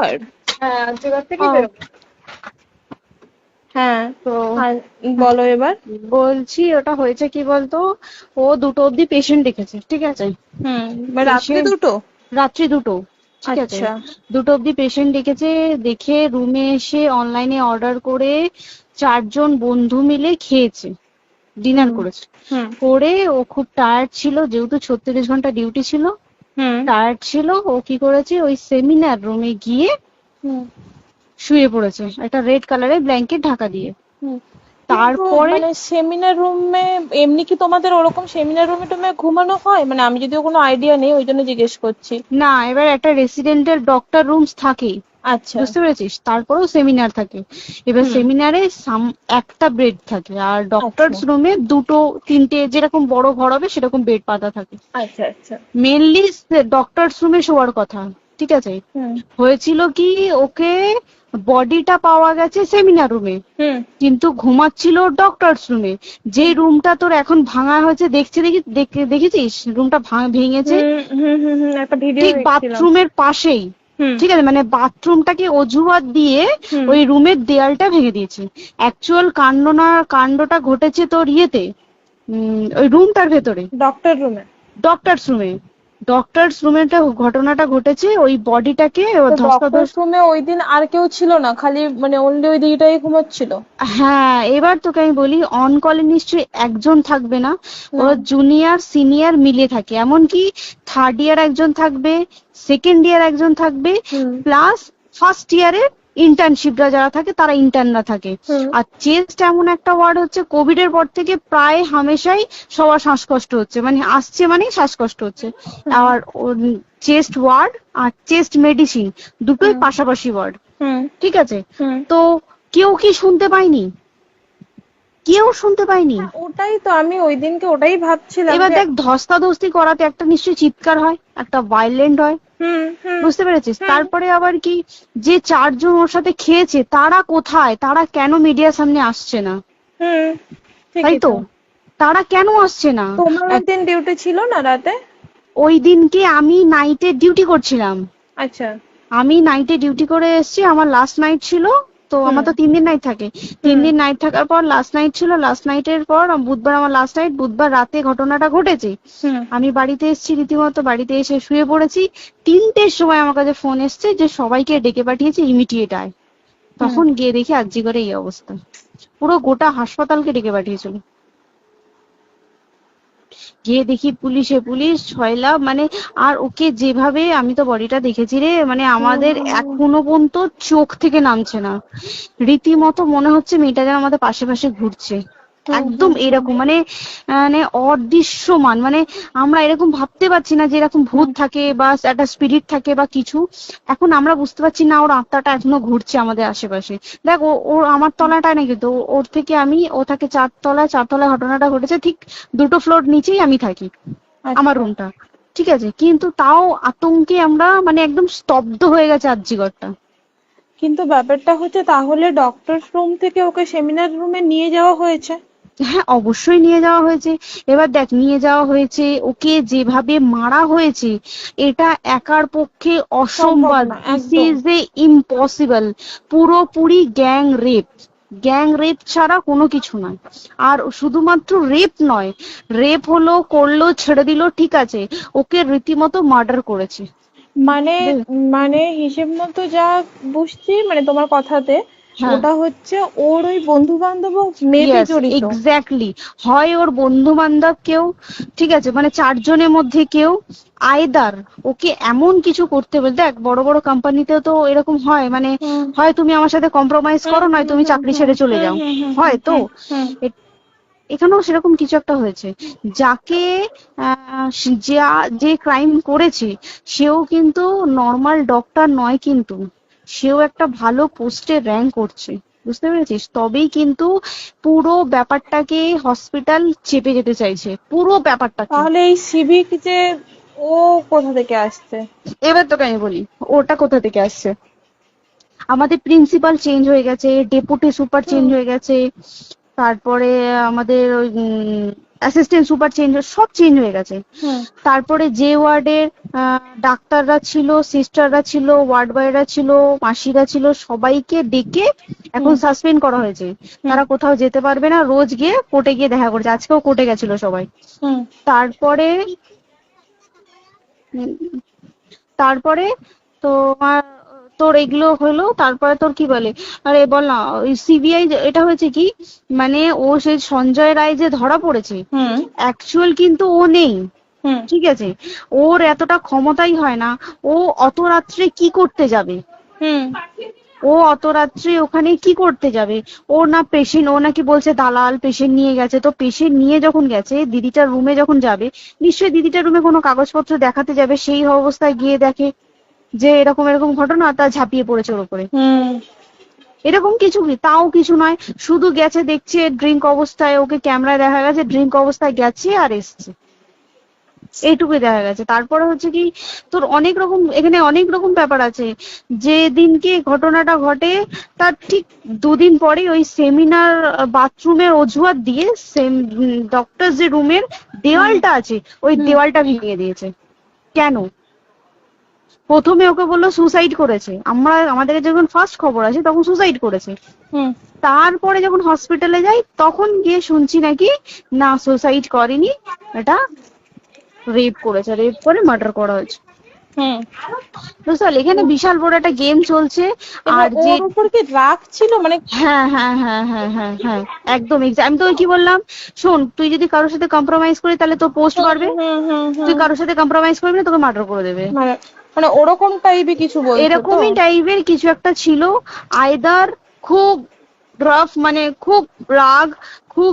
আর্যগড়? হ্যাঁ আর্যগড় থেকে বেরোবো। হ্যাঁ, তো বলো এবার। বলছি ওটা হয়েছে কি বলতো, ও 2টো অব্দি পেশেন্ট দেখেছে, ঠিক আছে। রাত্রি দুটো? রাত্রি 2টো, ঠিক আছে। আচ্ছা। 2টো অব্দি পেশেন্ট ডেকেছে, দেখে রুমে এসে অনলাইনে অর্ডার করে 4জন বন্ধু মিলে খেয়েছে, ডিনার করেছে। করে ও খুব টায়ার্ড ছিল, যেহেতু 36 ঘন্টা ডিউটি ছিল, টায়ার্ড ছিল। ও কি করেছে, ওই সেমিনার রুমে গিয়ে শুয়ে পড়েছে একটা রেড কালারের ব্ল্যাঙ্কেট ঢাকা দিয়ে। তারপরে মানে সেমিনার রুমে এমনি কি তোমাদের ওরকম সেমিনার রুমে টুমে ঘুমানো হয়? মানে আমি যদিও কোনো আইডিয়া নেই, ওই জন্য জিজ্ঞেস করছি। না, এবার একটা রেসিডেন্টের ডক্টর রুমস থাকেই, আচ্ছা। বুঝতে পেরেছিস, তারপরেও সেমিনার থাকে। এবার সেমিনারে একটা বেড থাকে, আর ডক্টরস রুমে 2-3টে যেরকম বড় ঘর হবে সেরকম বেড পাতা থাকে। আচ্ছা আচ্ছা। মেনলি ডক্টরস রুমে শোয়ার কথা, ঠিক আছে। হয়েছিল কি, ওকে বডিটা পাওয়া গেছে সেমিনার রুমে, কিন্তু ঘুমাচ্ছিল ডক্টরস রুমে। যে রুমটা তোর এখন ভাঙা হয়েছে, দেখেছিস রুমটা ভেঙেছে, ঠিক বাথরুমের পাশেই, ঠিক আছে। মানে বাথরুমটাকে অজুহাত দিয়ে ওই রুমের দেয়ালটা ভেঙে দিয়েছে। অ্যাকচুয়াল কাণ্ডটা ঘটেছে তোর ইয়েতে, ওই রুমটার ভেতরে, ডক্টরস রুমে ঘটনাটা ঘটেছে। ওই বডিটাকে ডক্টরস রুমে ওই দিন আর কেউ ছিল না, খালি মানে অনলি ওই দিদিটাই ঘুমাচ্ছিল? হ্যাঁ, এবার তোকে আমি বলি, অন কলে নিশ্চয়ই একজন থাকবে না, ওরা জুনিয়র সিনিয়র মিলে থাকে। এমনকি 3rd ইয়ার একজন থাকবে, 2nd ইয়ার একজন থাকবে, প্লাস 1st ইয়ারের ইন্টার্নশিপরা যারা থাকে তারা ইন্টার্নরা থাকে। আর চেস্ট এমন একটা ওয়ার্ড হচ্ছে, কোভিড এর পর থেকে প্রায় হামেশাই সবার শ্বাসকষ্ট হচ্ছে, মানে আসছে মানে শ্বাসকষ্ট হচ্ছে। আর চেস্ট ওয়ার্ড আর চেস্ট মেডিসিন দুটোই পাশাপাশি ওয়ার্ড, ঠিক আছে। তো কেউ কি শুনতে পায়নি? কেউ শুনতে পায়নি। ওটাই তো আমি ওই দিনকে ওটাই ভাবছিলাম। এবার দেখ, ধস্তাধস্তি করাতে একটা নিশ্চয়ই চিৎকার হয়, একটা ভায়োলেন্ট হয়, বুঝতে পেরেছিস। তারপরে আবার কি, যে 4জন ওর সাথে খেয়েছে তারা কোথায়, তারা কেন মিডিয়ার সামনে আসছে না? তাই তো, তারা কেন আসছে না? তোমার ওই দিন ডিউটি ছিল না রাতে? ওই দিনকে আমি নাইটে ডিউটি করছিলাম। আচ্ছা। আমি নাইটে ডিউটি করে এসেছি, আমার লাস্ট নাইট ছিল। তো আমার তো 3 দিন নাইট থাকে, 3 দিন নাইট থাকার পর লাস্ট নাইট ছিল। লাস্ট নাইটের পর বুধবার আমার লাস্ট নাইট, বুধবার রাতে ঘটনাটা ঘটেছে। আমি বাড়িতে এসেছি, রীতিমতো বাড়িতে এসে শুয়ে পড়েছি। 3টের সময় আমার কাছে ফোন এসছে যে সবাইকে ডেকে পাঠিয়েছে, ইমিডিয়েট আয়। তখন গিয়ে দেখি আরজিকরে এই অবস্থা, পুরো গোটা হাসপাতালকে ডেকে পাঠিয়েছিল। গিয়ে দেখি পুলিশ ছয়লা, মানে আর ওকে যেভাবে, আমি তো বডিটা দেখেছি রে, মানে আমাদের এখনো পর্যন্ত চোখ থেকে নামছে না। রীতিমতো মনে হচ্ছে মেয়েটা যেন আমাদের পাশে পাশে ঘুরছে, একদম এরকম, মানে মানে অদৃশ্যমান। মানে আমরা এরকম ভাবতে পারছি না যে এরকম ভূত থাকে বা একটা স্পিরিট থাকে বা কিছু। এখন আমরা বুঝতে পারছি না, ওর আত্মাটা এখনো ঘুরছে আমাদের আশেপাশে। দেখ, ও আমার তলাটায় না, কিন্তু ওর থেকে ও থাকে 4তলায় ঘটনাটা ঘটেছে, ঠিক 2টো ফ্লোর নিচেই আমি থাকি, আমার রুমটা, ঠিক আছে। কিন্তু তাও আতঙ্কে আমরা মানে একদম স্তব্ধ হয়ে গেছে আরজিকরটা। কিন্তু ব্যাপারটা হচ্ছে, তাহলে ডক্টরস রুম থেকে ওকে সেমিনার রুমে নিয়ে যাওয়া হয়েছে? হ্যাঁ, অবশ্যই নিয়ে যাওয়া হয়েছে। এবার দেখ, নিয়ে যাওয়া হয়েছে, ওকে যেভাবে মারা হয়েছে এটা একার পক্ষে অসম্ভব, দিস ইজ এ ইম্পসিবল। পুরোপুরি গ্যাং রেপ ছাড়া কোনো কিছু নয়। আর শুধুমাত্র রেপ নয়, রেপ হলো, করলো, ছেড়ে দিল, ঠিক আছে, ওকে রীতিমতো মার্ডার করেছে। মানে মানে হিসেব মতো যা বুঝছি, মানে তোমার কথাতে, ওটা হচ্ছে ওর ওই বন্ধু বান্ধব মেবি জড়িত। এক্স্যাক্টলি, হয় ওর বন্ধু বান্ধব কেউ, ঠিক আছে, মানে 4জনের মধ্যে কেউ, আইদার ওকে এমন কিছু করতে বলে। দেখ, বড় বড় কোম্পানিতেও তো এরকম হয়, মানে হয় তুমি আমার সাথে কম্প্রোমাইজ করো, নয় তুমি চাকরি ছেড়ে চলে যাও, হয় তো। এখানেও সেরকম কিছু একটা হয়েছে। যাকে যে ক্রাইম করেছে সেও কিন্তু নর্মাল ডক্টর নয়, কিন্তু সেও একটা ভালো পোস্টে র্যাঙ্ক করছে, বুঝতে পেরেছিস। তবেই কিন্তু পুরো ব্যাপারটাকে হসপিটাল চেপে যেতে চাইছে, পুরো ব্যাপারটা। তাহলে এই সিভিক যে ও কোথা থেকে আসছে? এবার তোকে আমি বলি ওটা কোথা থেকে আসছে। আমাদের প্রিন্সিপাল চেঞ্জ হয়ে গেছে, ডেপুটি সুপার চেঞ্জ হয়ে গেছে, তারপরে আমাদের ওই অ্যাসিস্ট্যান্ট সুপার চেঞ্জ, সব চেঞ্জ হয়ে গেছে। হুম তারপরে যে ওয়ার্ডের ডাক্তাররা ছিল, সিস্টাররা ছিল, ওয়ার্ড বয়রা ছিল, মাসিরা ছিল, সবাইকে ডেকে এখন সাসপেন্ড করা হয়েছে। তারা কোথাও যেতে পারবে না, রোজ গিয়ে কোর্টে গিয়ে দেখা করছে। আজকেও কোর্টে গেছিল সবাই। হুম তারপরে তারপরে তোমার তোর এগুলো হলো, তারপরে তোর কি বলে, আরে বল না, ওই সিবিআই এটা হয়েছে কি, মানে ও সেই সঞ্জয় রায় যে ধরা পড়েছে, হুম অ্যাকচুয়াল কিন্তু ও নেই, হুম ঠিক আছে? ওর এতটা ক্ষমতাই হয় না। ও অত রাত্রে কি করতে যাবে? হুম ও অত রাত্রে ওখানে কি করতে যাবে? ও না পেশেন্ট, ও নাকি বলছে দালাল পেশেন্ট নিয়ে গেছে। তো পেশেন্ট নিয়ে যখন গেছে, দিদিটার রুমে যখন যাবে, নিশ্চয়ই দিদিটার রুমে কোনো কাগজপত্র দেখাতে যাবে। সেই অবস্থায় গিয়ে দেখে যে এরকম এরকম ঘটনা, তা ঝাঁপিয়ে পড়েছে ওর উপরে। হুম এরকম কিছু কি, তাও কিছু নয়, শুধু গেছে, দেখছে ড্রিঙ্ক অবস্থায়, ওকে ক্যামেরায় দেখা গেছে ড্রিঙ্ক অবস্থায় গেছে আর এসছে, এইটুকুই দেখা গেছে। তারপরে হচ্ছে কি, তোর অনেক রকম, এখানে অনেক রকম ব্যাপার আছে। যে দিনকে ঘটনাটা ঘটে তার ঠিক দুদিন পরে ওই সেমিনার বাথরুমের অজুহাত দিয়ে ডক্টর যে রুমের দেওয়ালটা আছে, ওই দেওয়ালটা ভেঙে দিয়েছে। কেন? প্রথমে ওকে বললো সুসাইড করেছে, আমাদের যখন ফার্স্ট খবর আছে তখন সুসাইড করেছে। হুম তারপরে যখন হসপিটালে যাই তখন গিয়ে শুনছি নাকি না, সুসাইড করেনি, এটা রেপ করেছে, রেপ করে মার্ডার করা হয়েছে। হুম বুঝতে পারলি, এখানে বিশাল বড় একটা গেম চলছে। আর যে ওর উপর কি রাগ ছিল মানে? হ্যাঁ হ্যাঁ হ্যাঁ হ্যাঁ হ্যাঁ হ্যাঁ একদম আমি তোকে কি বললাম, শোন, তুই যদি কারোর সাথে কম্প্রোমাইজ করি তাহলে তোর পোস্ট বাড়বে, হুম হুম তুই হুম কারোর সাথে কম্প্রোমাইজ করবি না, তোকে মার্ডার করে দেবে। মানে মানে ওরকম টাইপের কিছু বলছো তো? এরকমই টাইপের কিছু একটা ছিল। আইদার খুব রাফ, মানে খুব রাগ, খুব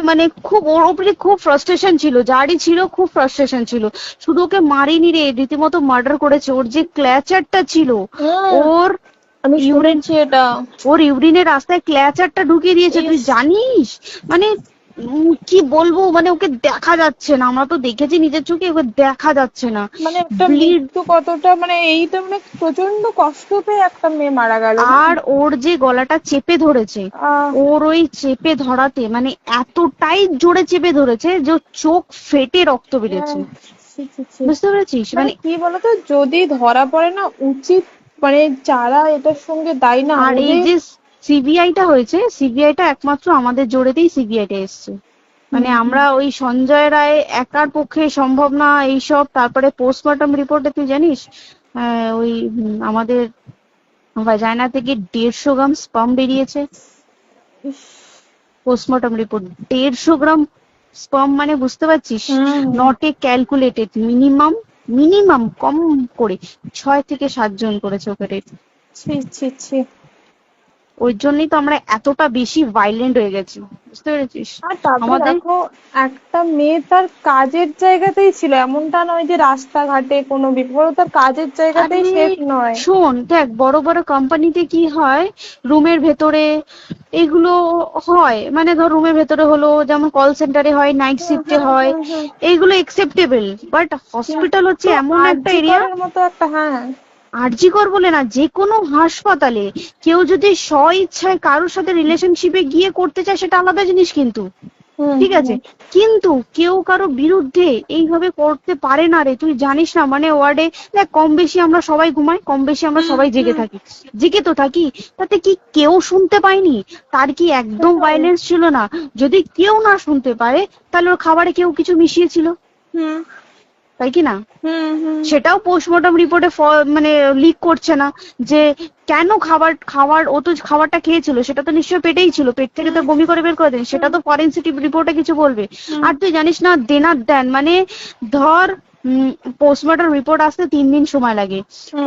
মানে খুব ওর উপরে খুব ফ্রাস্ট্রেশন ছিল, যারই ছিল খুব ফ্রাস্ট্রেশন ছিল। শুধু ওকে মারিনি রে, রীতিমতো মার্ডার করেছে। ওর যে ক্ল্যাচারটা ছিল, ওর আমি শুনেছি এটা। ওর ইউরিনের রাস্তায় ক্ল্যাচারটা ঢুকিয়ে দিয়েছে, তুই জানিস? মানে কি বলবো, মানে ওকে দেখা যাচ্ছে না, আমরা তো দেখেছি নিজের চোখে, ওকে দেখা যাচ্ছে না। মানে একটা ব্লিড, মৃত্যু কতটা, মানে এইটা মানে প্রচন্ড কষ্ট পেয়ে একটা মেয়ে মারা গেল। আর ওর যে গলাটা চেপে ধরেছে, ওর ওই চেপে ধরাতে মানে এতটাই জোরে চেপে ধরেছে যে ওর চোখ ফেটে রক্ত বেরিয়েছে। বুঝতে পেরেছিস? মানে মানে কি বলতো, যদি ধরা পড়ে না, উচিত মানে যারা এটার সঙ্গে দায়ী না, আর এই যে সিবিআইটা হয়েছে, সিবিআইটা একমাত্র আমাদের জোরেতেই সিবিআইটা এসছে। মানে আমরা ওই সঞ্জয় রায় একার পক্ষে সম্ভব না এইসব। তারপরে পোস্টমর্টম রিপোর্টে তুই জানিস ওই আমাদের ভাজাইনা থেকে 150 গ্রাম স্পার্ম বেরিয়েছে। পোস্টমর্টম রিপোর্ট 150 গ্রাম স্পার্ম, মানে বুঝতে পারছিস? নট এ ক্যালকুলেটেড, মিনিমাম কম করে 6 থেকে 7 জন করেছে ওকে রেপ। ছি ছি ছি। ওই জন্যই তো আমরা এতটা বেশি ভাইলেন্ট হয়ে গেছি, বুঝতে পেরেছিস? আর তারপর দেখো, একটা মেয়ে তার কাজের জায়গাতেই ছিল, এমনটা নয় যে রাস্তাঘাটে কোনো বিপদ, তার কাজের জায়গাতেই সেফ নয়। শোন দেখ, বড় বড় কোম্পানিতে কি হয়, রুমের ভেতরে এগুলো হয়, মানে ধর রুমের ভেতরে হলো, যেমন কল সেন্টারে হয়, নাইট শিফটে হয়, এইগুলো একসেপ্টেবল। বাট হসপিটাল হচ্ছে এমন একটা এরিয়া, মতো একটা, হ্যাঁ, আরজিকর বলে না, যে কোনো হাসপাতালে কেউ যদি স্ব ইচ্ছায় কারোর সাথে রিলেশনশিপে গিয়ে করতে চায় সেটা আলাদা জিনিস, কিন্তু ঠিক আছে, কিন্তু কেউ কারো বিরুদ্ধে এইভাবে করতে পারে না রে। তুই জানিস না, মানে ওয়ার্ডে দেখ, কম বেশি আমরা সবাই ঘুমাই, কম বেশি আমরা সবাই জেগে থাকি, জেগে তো থাকি, তাতে কি কেউ শুনতে পায়নি? তার কি একদম ভায়োলেন্স ছিল না? যদি কেউ না শুনতে পারে তাহলে ওর খাবারে কেউ কিছু মিশিয়েছিল, তাই কি না? সেটাও পোস্টমর্টম রিপোর্টে মানে লিক করছে না যে কেন খাবার ও তো খাবারটা খেয়েছিল, সেটা তো নিশ্চয়ই পেটেই ছিল, পেট থেকে তো বমি করে বের করে দেন, সেটা তো ফরেনসিক রিপোর্টে কিছু বলবে। আর তুই জানিস না, দেনার দেন, মানে ধর পোস্টমর্টম রিপোর্ট আসতে 3 দিন সময় লাগে।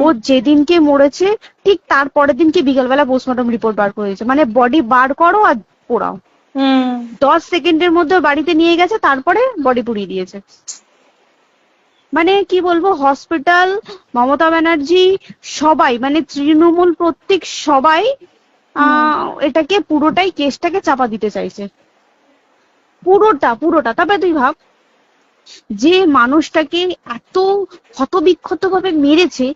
ও যেদিনকে মরেছে ঠিক তার পরের দিনকে বিকেলবেলা পোস্টমর্টম রিপোর্ট বার করে দিয়েছে, মানে বডি বার করো আর পোড়াও। 10 সেকেন্ডের মধ্যে বাড়িতে নিয়ে গেছে, তারপরে বডি পুড়িয়ে দিয়েছে। মানে কি বলবো, হসপিটাল, মমতা ব্যানার্জি, সবাই, মানে তৃণমূল প্রত্যেক সবাই এটাকে পুরোটাই, কেসটাকে চাপা দিতে চাইছে, পুরোটা। তবে তুই ভাব, যে মানুষটাকে এত ক্ষতবিক্ষত ভাবে মেরেছে,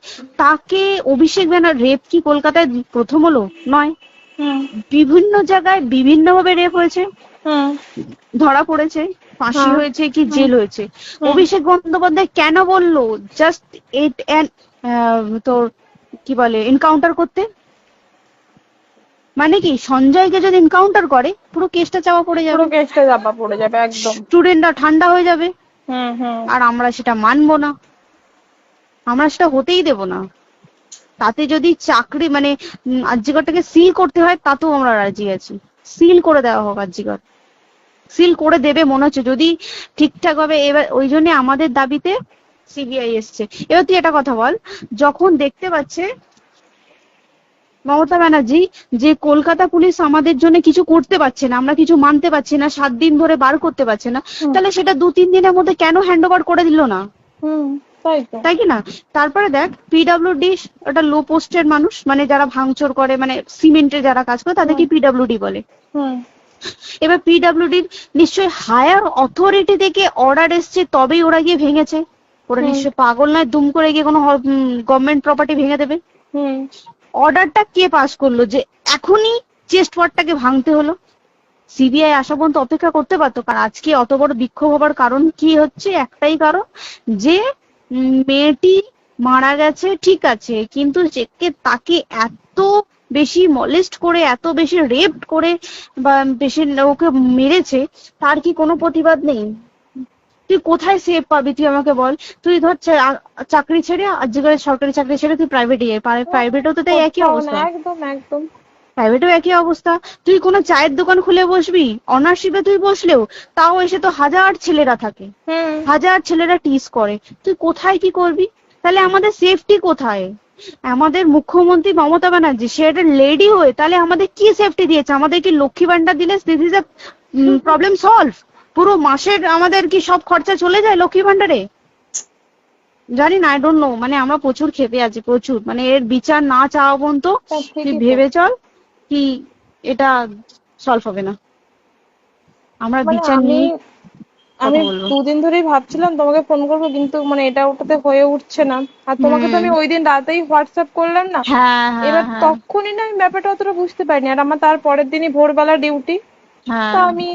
তাকে অভিষেক ব্যানার রেপ কি কলকাতায় প্রথম হলো? নয়, বিভিন্ন জায়গায় বিভিন্ন ভাবে রেপ হয়েছে, ধরা পড়েছে। ফাঁসি হ্যাঁ। হয়েছে কি জেল হয়েছে। হুম। অভিষেক বন্দ্যোপাধ্যায় কেন বললো জাস্ট ইট তোর কি বলে এনকাউন্টার করতে? মানে কি সঞ্জয়কে যদি এনকাউন্টার করে পুরো কেসটা চাপা পড়ে পুরো যাবে, কেসটা চাপা পড়ে যাবে একদম। স্টুডেন্টরা ঠান্ডা হয়ে যাবে, হুম হুম। আর আমরা সেটা মানবো না, আমরা সেটা হতেই দেব না। তাতে যদি চাকরি মানে আরজিকরটাকে সিল করতে হয় তাতেও আমরা রাজি আছি, সিল করে দেওয়া হোক আরজিকর, সিল করে দেবে মনে হচ্ছে যদি ঠিকঠাক ভাবে। এবার ওই জন্য আমাদের দাবিতে সিবিআই এসছে। এবার তুই একটা কথা বল, যখন দেখতে পাচ্ছে মমতা ব্যানার্জি যে কলকাতা পুলিশ আমাদের জন্য কিছু করতে পারছে না, আমরা কিছু মানতে পারছি না, 7 দিন ধরে বার করতে পারছে না, তাহলে সেটা 2-3 দিনের মধ্যে কেন হ্যান্ড ওভার করে দিল না? হুম, তাই তো। তাই কি না? তারপরে দেখ পিডব্লিউডি ওটা লো পোস্টের মানুষ, মানে যারা ভাঙচুর করে, মানে সিমেন্টের যারা কাজ করে তাদেরকে পিডব্লিউডি বলে। হুম। এবার পিডব্লিউডির নিশ্চয়ই হায়ার অথরিটি থেকে অর্ডার এসছে তবেই ওরা গিয়ে ভেঙেছে। ওরা নিশ্চয়ই পাগল নয় দুম করে গিয়ে কোনো গভর্নমেন্ট প্রপার্টি ভেঙে দেবে। হুম। অর্ডারটা কে পাস করলো যে এখনই চেস্ট ওয়ার্ডটাকে ভাঙতে হলো? সিবিআই আসা পর্যন্ত অপেক্ষা করতে পারতো। কারণ আজকে অত বড় বিক্ষোভ হবার কারণ কি হচ্ছে? একটাই কারণ, যে মেয়েটি মারা গেছে ঠিক আছে, কিন্তু তাকে এত বেশি মলেস্ট করে, এত বেশি রেপ করে বা বেশি ওকে মেরেছে, তার কি কোনো প্রতিবাদ নেই? তুই কোথায় সেফ পাবি তুই আমাকে বল? তুই ধর চাকরি ছেড়ে, আজকের সরকারি চাকরি ছেড়ে তুই প্রাইভেটে যাই, প্রাইভেটেও তো তাই একই কোথাও না, অবস্থা। একদম একদম। প্রাইভেটেও একই অবস্থা। তুই কোনো চায়ের দোকান খুলে বসবি, অনার্সশিপে তুই বসলেও তাও এসে তো হাজার ছেলেরা থাকে, হুম। হাজার ছেলেরা টিস করে, তুই কোথায় কি করবি? তাহলে আমাদের সেফটি কোথায়? আমাদের মুখ্যমন্ত্রী মমতা ব্যানার্জি সে একটা লেডি হয়ে তাহলে আমাদের কি সেফটি দিয়েছে? আমাদের কি লক্ষ্মী ভান্ডার দিলে this is a problem solve? পুরো মাসের আমাদের কি সব খরচা চলে যায় লক্ষ্মী ভান্ডারে? জানি না, আই ডোন্ট নো। মানে আমরা প্রচুর ক্ষেপে আছি, প্রচুর। মানে এর বিচার না চাওয়া পর্যন্ত তুই ভেবে চল কি এটা সলভ হবে না। আমরা মানে বিচার আমি নিয়ে আমি কথা বলবো। 2 দিন ধরেই ভাবছিলাম তোমাকে ফোন করবো, কিন্তু মানে এটা ওটাতে হয়ে উঠছে না। আর তোমাকে তো আমি ওই দিন রাতেই হোয়াটসঅ্যাপ করলাম না। হ্যাঁ হ্যাঁ এবার হ্যাঁ তখনই না আমি ব্যাপারটা অতটা বুঝতে পারিনি, আর আমার তার পরের দিনই ভোরবেলা ডিউটি। হ্যাঁ। তা আমি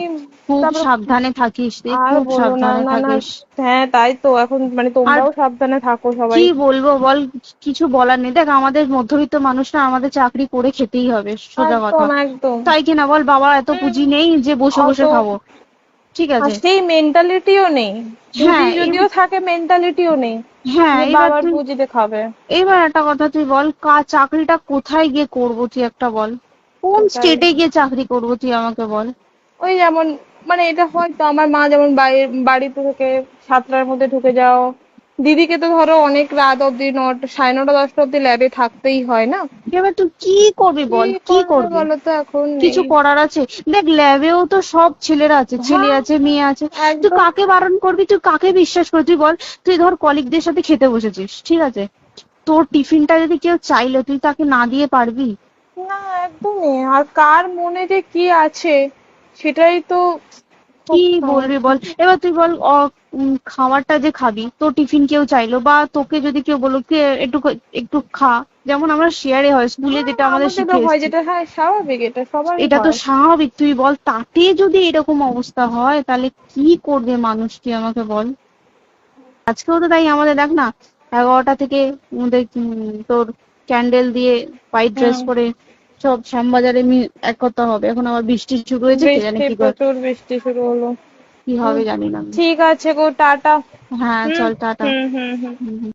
খুব তারপর সাবধানে থাকিস রে, আর খুব বলো না, সাবধানে না না। থাকিস। হ্যাঁ তাই তো, এখন মানে আর তোমরাও সাবধানে থাকো সবাই। কি বলবো বল, কিছু বলার নেই। দেখ আমাদের মধ্যবিত্ত মানুষরা আমাদের চাকরি করে খেতেই হবে, সোজা কথা। একদম একদম। তাই কিনা বল? বাবা এত পুঁজি নেই যে বসে অত বসে খাবো, ঠিক আর আছে? সেই মেন্টালিটিও নেই। পুঁজি হ্যাঁ যদিও থাকে, মেন্টালিটিও নেই হ্যাঁ যে এবার বাবার তুই, পুঁজিতে খাবে। এবার একটা কথা তুই বল, চাকরিটা কোথায় গিয়ে করবো তুই একটা বল? কোন সেটাই। স্টেটে গিয়ে চাকরি করবো তুই আমাকে বল? ওই যেমন, মানে এটা হয়তো আমার মা যেমন বাড়িতে থেকে 7টার মধ্যে ঢুকে যাও, দিদিকে তো ধরো অনেক রাত অব্দি 9টা, 9:30, 10টা অব্দি ল্যাবে থাকতেই হয় না। এবার তুই কি করবি কি বল, কি করবে করবি? বলো তো, এখন কিছু নেই। করার আছে? দেখ ল্যাবেও তো সব ছেলেরা আছে, ছেলে হ্যাঁ, আছে মেয়ে আছে। তুই একদম। কাকে বারণ করবি, তুই কাকে বিশ্বাস করবি? তুই বল, তুই ধর কলিগদের সাথে খেতে বসেছিস, ঠিক আছে, তোর টিফিনটা যদি কেউ চাইলো তুই তাকে না দিয়ে পারবি? না, একদমই। আর কার মনে যে কি আছে সেটাই তো খুব কি বলবি সমস্যা। বল? এবার তুই বল, খাবারটা যে খাবি, তোর টিফিন কেউ চাইলো বা তোকে যদি কেউ বললো কে একটু একটু খা, যেমন আমরা শেয়ারে হয় স্কুলে হ্যাঁ, যেটা আমাদের আমাদেরও শিখে হয়, এসেছি, যেটা হ্যাঁ স্বাভাবিক, এটা সবারই এটা তো হয়। স্বাভাবিক। তুই বল তাতে যদি এরকম অবস্থা হয় তাহলে কি করবে মানুষ, তুই আমাকে বল? আজকেও তো তাই আমাদের দেখ না, 11টা থেকে আমাদের তোর ক্যান্ডেল দিয়ে হোয়াইট ড্রেস হুম। পরে সব শ্যামবাজারে এক কথা হবে। এখন আবার বৃষ্টি শুরু হয়েছে, কে জানে বৃষ্টি, কি প্রচুর বৃষ্টি শুরু হলো। কি হবে জানি না আমি। ঠিক আছে গো, টাটা। হ্যাঁ হুম চল টাটা। হুম হুম হুম। হুম, হুম।